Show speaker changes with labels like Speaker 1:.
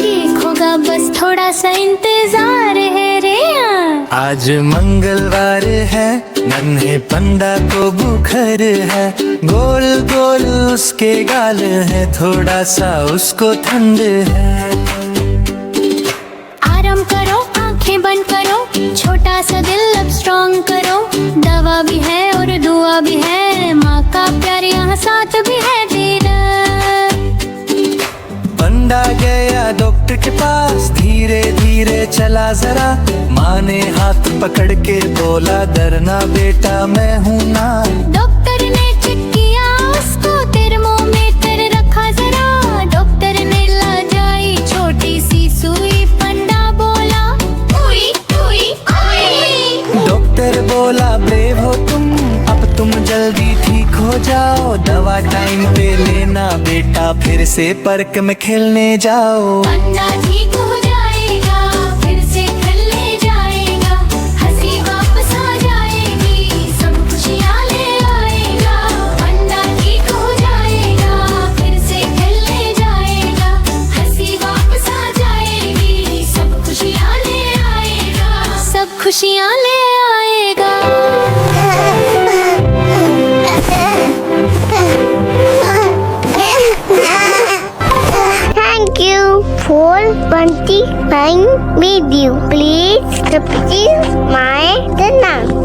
Speaker 1: ठीक होगा, बस थोड़ा सा इंतजार है रे।
Speaker 2: आज मंगलवार है, नन्हे पंडा को बुखर है, गोल गोल उसके गाल है, थोड़ा सा उसको ठंड है।
Speaker 1: आराम करो, आंखें बंद करो, छोटा सा दिल अब स्ट्रॉन्ग करो। दवा भी है और दुआ भी है, माँ का प्यार यहाँ साथ भी है तेरा।
Speaker 2: पंडा गया डॉक्टर के पास, धीरे धीरे चला जरा, माँ ने हाथ पकड़ के बोला डरना बेटा मैं हूँ ना।
Speaker 1: डॉक्टर ने चेक किया उसको, थर्मोमीटर रखा जरा, डॉक्टर ने लगाई छोटी सी सुई, पंडा बोला उई उई उई।
Speaker 2: डॉक्टर बोला ब्रेव हो तुम, अब तुम जल्दी ठीक हो जाओ, दवा टाइम पे लेना बेटा, फिर से पार्क में खेलने जाओ।
Speaker 1: पंडा ठीक हो जाएगा, फिर से खेलने जाएगा, हंसी वापस आ जाएगी, सब खुशियाँ ले आएगा। पंडा ठीक हो जाएगा, फिर से खेलने जाएगा, हंसी वापस आ जाएगी, सब खुशियाँ ले आएगा, सब खुशियाँ ले आएगा।
Speaker 3: Thank you for 29 video. Please subscribe my channel.